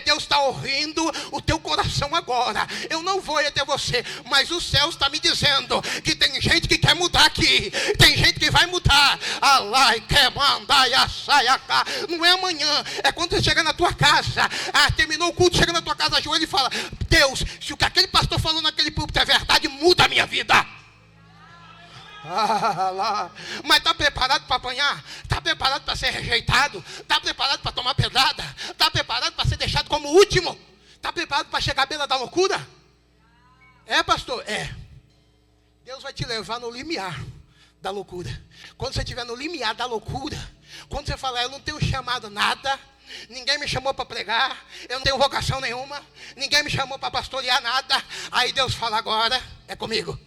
Deus está ouvindo o teu coração agora. Eu não vou ir até você, mas o céu está me dizendo que tem gente que quer mudar aqui. Tem gente que vai mudar. Não é amanhã, é quando você chega na tua casa. Terminou o culto, chega na tua casa, ajoelha e fala: Deus, se o que aquele pastor falou naquele púlpito é verdade, muda a minha vida. Mas está preparado para apanhar? Está preparado para ser rejeitado? Está preparado para tomar pedrada? Está preparado para ser deixado como último? Está preparado para chegar à beira da loucura? É, pastor? É. Deus vai te levar no limiar da loucura. Quando você estiver no limiar da loucura, quando você falar, eu não tenho chamado nada, ninguém me chamou para pregar, eu não tenho vocação nenhuma, ninguém me chamou para pastorear nada, aí Deus fala, agora é comigo.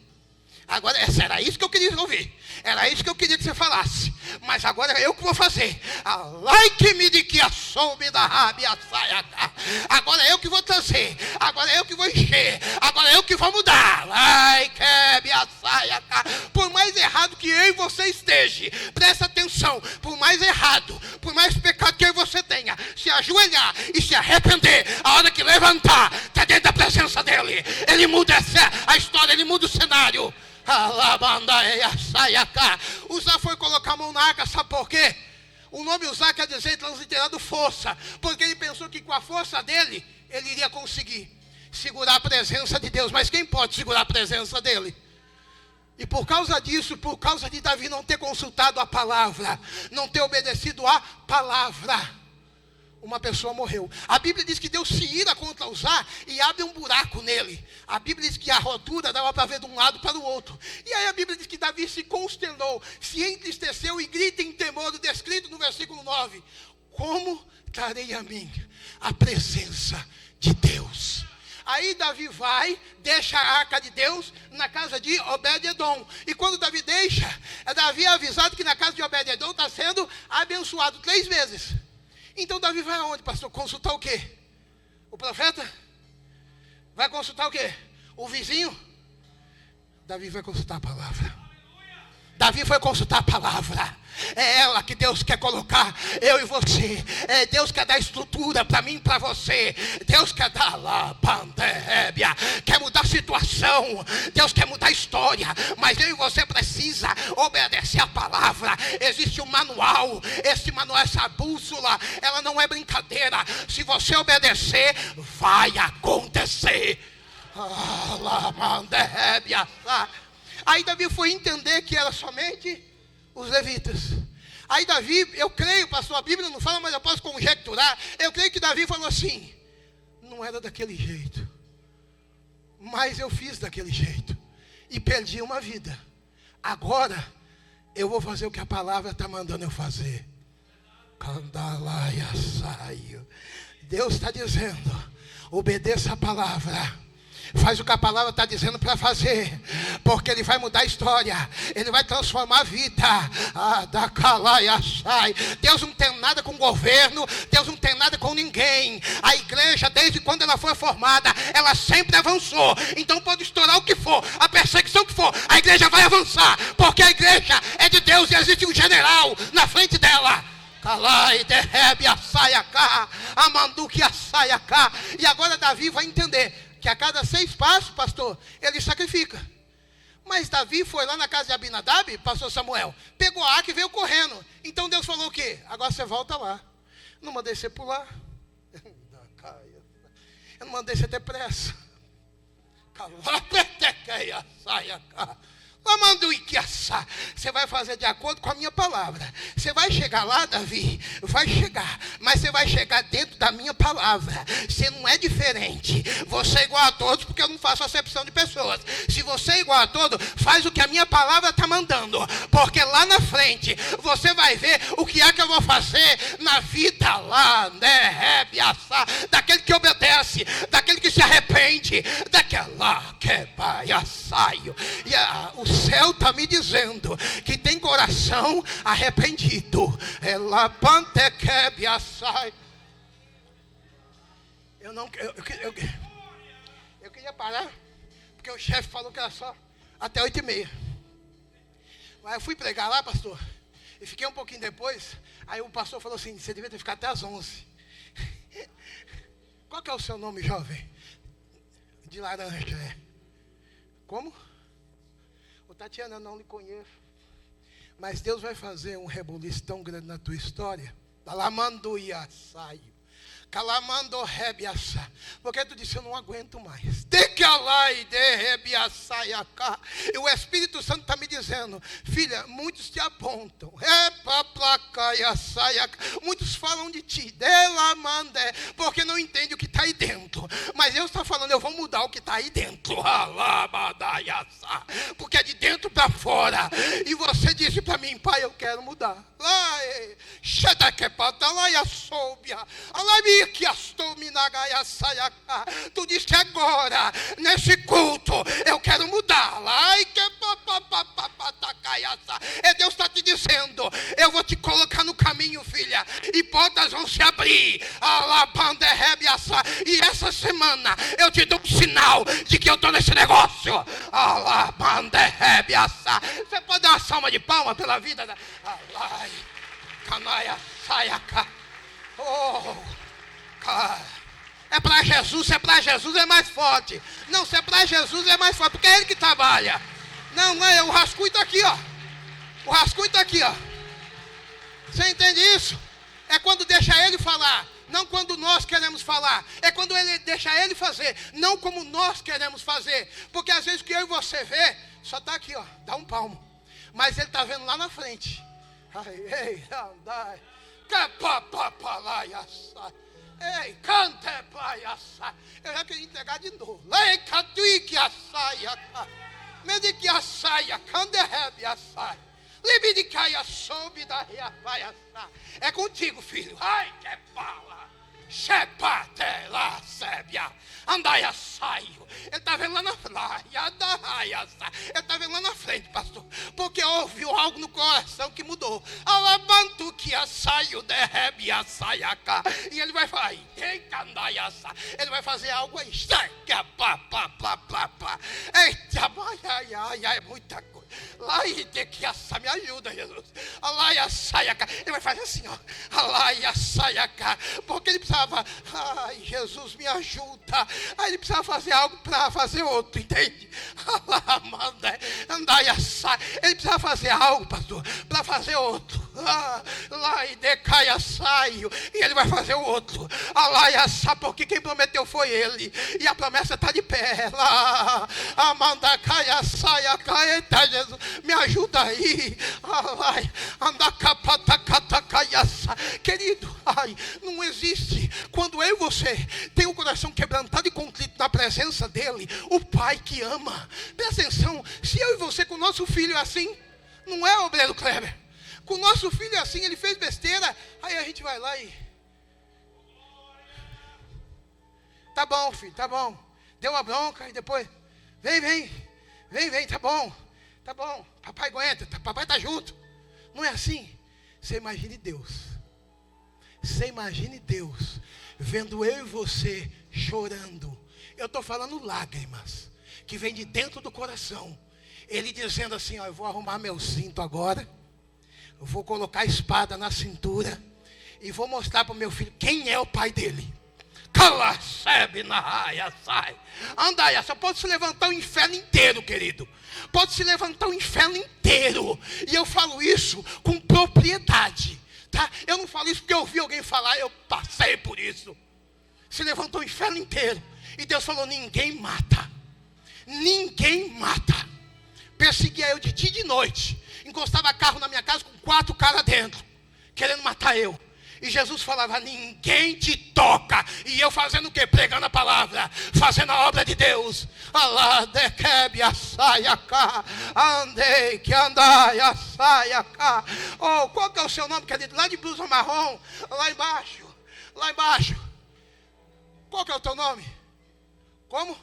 Agora, era isso que eu queria ouvir. Era isso que eu queria que você falasse. Mas agora é eu que vou fazer. Agora é eu que vou trazer. Agora é eu que vou encher. Agora é eu que vou mudar. Por mais errado que eu e você esteja, presta atenção. Por mais errado, por mais pecado que eu e você tenha, se ajoelhar e se arrepender, a hora que levantar, está dentro da presença dele. Ele muda a história, ele muda o cenário. Uzá foi colocar a mão na arca, sabe por quê? O nome Uzá quer dizer transliterado força, porque ele pensou que com a força dele, ele iria conseguir segurar a presença de Deus. Mas quem pode segurar a presença dele? E por causa disso, por causa de Davi não ter consultado a palavra, não ter obedecido a palavra, uma pessoa morreu. A Bíblia diz que Deus se ira contra Uzá e abre um buraco nele. A Bíblia diz que a rotura dava para ver de um lado para o outro. E aí a Bíblia diz que Davi se consternou, se entristeceu e grita em temor, descrito no versículo 9. Como trarei a mim a presença de Deus? Aí Davi vai, deixa a arca de Deus na casa de Obed-edom. E quando Davi deixa, Davi é avisado que na casa de Obed-edom está sendo abençoado 3 vezes. Então Davi vai aonde, pastor? Consultar o quê? O profeta? Vai consultar o quê? O vizinho? Davi vai consultar a palavra. Davi foi consultar a palavra. É ela que Deus quer colocar, eu e você. É Deus quer dar estrutura para mim e para você. Deus quer dar lá, pandébia, quer mudar a situação. Deus quer mudar a história. Mas eu e você precisa obedecer a palavra. Existe um manual. Esse manual, essa bússola, ela não é brincadeira. Se você obedecer, vai acontecer. Aí Davi foi entender que era somente os levitas. Aí Davi, eu creio, pastor, a Bíblia não fala, mas eu posso conjecturar. Eu creio que Davi falou assim: não era daquele jeito, mas eu fiz daquele jeito e perdi uma vida. Agora eu vou fazer o que a palavra está mandando eu fazer. Deus está dizendo: obedeça a palavra. Faz o que a palavra está dizendo para fazer, porque Ele vai mudar a história, Ele vai transformar a vida. Deus não tem nada com o governo, Deus não tem nada com ninguém. A igreja, desde quando ela foi formada, ela sempre avançou. Então pode estourar o que for, a perseguição que for, a igreja vai avançar, porque a igreja é de Deus e existe um general na frente dela. E agora Davi vai entender que a cada 6 passos, pastor, ele sacrifica. Mas Davi foi lá na casa de Abinadab, pastor Samuel, pegou a arca e veio correndo. Então Deus falou o quê? Agora você volta lá. Não mandei você pular. Eu não mandei você ter pressa. Você vai fazer de acordo com a minha palavra. Você vai chegar lá, Davi, vai chegar, mas você vai chegar dentro da minha palavra. Você não é diferente. Você é igual a todos, porque eu não faço acepção de pessoas. Se você é igual a todos, faz o que a minha palavra está mandando, porque lá na frente você vai ver o que é que eu vou fazer na vida lá, né? Daquele que obedece, daquele que se arrepende, daquela que vai a saio. E o céu está me dizendo que tem coração arrependido. Eu queria parar, porque o chefe falou que era só até 8h30. Mas eu fui pregar lá, pastor, e fiquei um pouquinho depois. Aí o pastor falou assim: você devia ter ficado até às 11. Qual que é o seu nome, jovem? De laranja, é. Como? Ô Tatiana, eu não lhe conheço. Mas Deus vai fazer um rebuliço tão grande na tua história. Porque tu disse: eu não aguento mais. E o Espírito Santo está me dizendo: filha, muitos te apontam, muitos falam de ti, porque não entende o que está aí dentro. Mas Deus está falando: eu vou mudar o que está aí dentro, porque é de dentro para fora. E você disse para mim: pai, eu quero mudar. Tu disse que agora, nesse culto, eu quero mudar. E Deus está te dizendo: eu vou te colocar no caminho, filha, e portas vão se abrir. E essa semana eu te dou um sinal de que eu estou nesse negócio. Você pode dar uma salva de palmas pela vida da é para Jesus, se é para Jesus é mais forte. Não, se é para Jesus é mais forte, porque é Ele que trabalha. Não é, o rascunho está aqui, ó. O rascunho está aqui, ó. Você entende isso? É quando deixa Ele falar, não quando nós queremos falar. É quando Ele deixa Ele fazer, não como nós queremos fazer. Porque às vezes o que eu e você vê, só está aqui, ó, dá um palmo. Mas Ele está vendo lá na frente. Ei, cante, pai, eu já queria entregar de novo. É contigo, filho. Ai, que bala. Andaia saio. Ele está vendo lá na frente. Ele está vendo lá na frente, pastor. Porque houve algo no coração que mudou. Alabantu que saio de rebia saiaca. E ele vai falar. Ele vai fazer algo aí. Eita, é muita coisa. Lá e de que me ajuda, Jesus. Ele vai fazer assim, ó. Porque ele precisava. Ai, Jesus, me ajuda. Aí ele precisava fazer algo para fazer outro, entende? Ele precisava fazer algo, pastor, para fazer outro. Lá e decaia saio. E ele vai fazer o outro. Porque quem prometeu foi ele. E a promessa está de pé. Lá, Amanda caia saia, caeta, Jesus, me ajuda aí. Querido, não existe. Quando eu e você tem o coração quebrantado e contrito na presença dele, o Pai que ama. Presta atenção, se eu e você com o nosso filho é assim, não é, obreiro Kleber? Com o nosso filho é assim, ele fez besteira, aí a gente vai lá e... Tá bom, filho, tá bom. Deu uma bronca e depois... Vem, tá bom. Papai aguenta, papai tá junto. Não é assim? Você imagine Deus. Vendo eu e você chorando. Eu estou falando lágrimas que vem de dentro do coração. Ele dizendo assim, ó, eu vou arrumar meu cinto agora. Eu vou colocar a espada na cintura. E vou mostrar para o meu filho quem é o pai dele. Andaia, só pode se levantar o inferno inteiro, querido. Pode se levantar o inferno inteiro. E eu falo isso com propriedade, tá? Eu não falo isso porque eu ouvi alguém falar, eu passei por isso. Se levantou o inferno inteiro. E Deus falou, ninguém mata. Perseguia eu de dia e de noite. Encostava carro na minha casa com 4 caras dentro, querendo matar eu. E Jesus falava, ninguém te toca. E eu fazendo o quê? Pregando a palavra, fazendo a obra de Deus. Alá de quebe a saia cá. Andei que andai a saia cá. Oh, qual que é o seu nome, querido? Lá de blusa marrom, lá embaixo. Qual que é o teu nome? Como?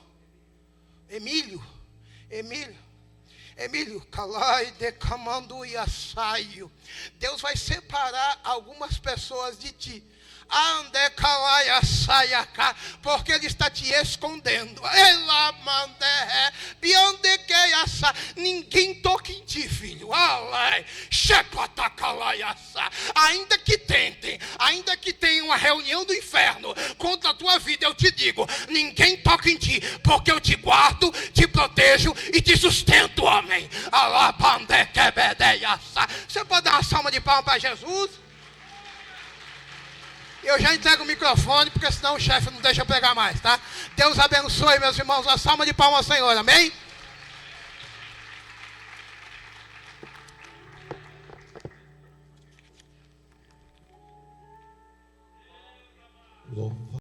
Emílio, calai de camando e assaio. Deus vai separar algumas pessoas de ti. Ande calai assaia cá, porque Ele está te escondendo. Ela mande piande que assa. Ninguém toca em ti, filho. Alai, chepata calai assa. Ainda que tentem, ainda que tenham uma reunião do inferno contra a tua vida, eu te digo, ninguém toca em ti, porque eu te guardo, te protejo e te sustento, homem. Alabande que bedeaça. Você pode dar uma salva de palmas para Jesus? Eu já entrego o microfone, porque senão o chefe não deixa eu pregar mais, tá? Deus abençoe, meus irmãos. Uma salva de palmas ao Senhor. Amém? Louvado.